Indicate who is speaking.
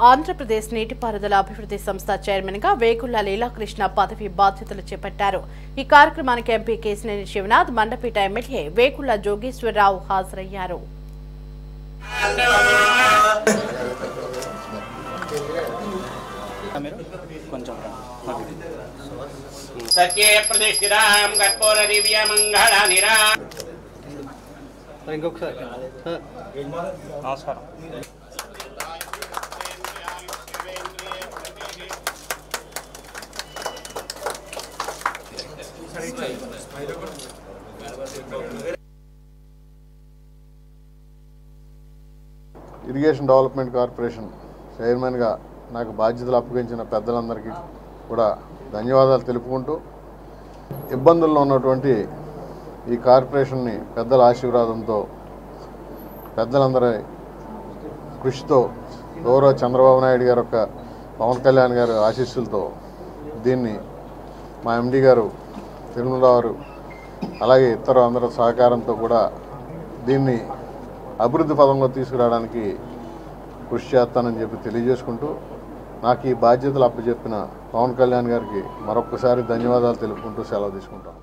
Speaker 1: ఆంధ్రప్రదేశ్ నీటిపారుదల అభివృద్ధి సంస్థ చైర్మన్ గా వేగుళ్ల లీలాకృష్ణ పదవి బాధ్యతలు చేపట్టారు. ఈ కార్యక్రమానికి ఎంపీ కేశినేని శివనాథ్, మండపేట ఎమ్మెల్యే వేగుళ్ల జోగేశ్వరరావు హాజరయ్యారు.
Speaker 2: నమస్కారం.
Speaker 3: ఇరిగేషన్ డెవలప్మెంట్ కార్పొరేషన్ చైర్మన్గా నాకు బాధ్యతలు అప్పగించిన పెద్దలందరికీ కూడా ధన్యవాదాలు తెలుపుకుంటూ, ఇబ్బందుల్లో ఉన్నటువంటి ఈ కార్పొరేషన్ని పెద్దల ఆశీర్వాదంతో, పెద్దలందరి కృషితో, గౌరవ చంద్రబాబు నాయుడు గారు యొక్క పవన్ కళ్యాణ్ గారు ఆశీస్సులతో దీన్ని మా ఎండి గారు తిరుమల గారు అలాగే ఇతర అందరి సహకారంతో కూడా దీన్ని అభివృద్ధి పదంలో తీసుకురావడానికి కృషి చేస్తానని చెప్పి తెలియజేసుకుంటూ, నాకు ఈ బాధ్యతలు అప్పచెప్పిన పవన్ కళ్యాణ్ గారికి మరొకసారి ధన్యవాదాలు తెలుపుకుంటూ సెలవు తీసుకుంటాను.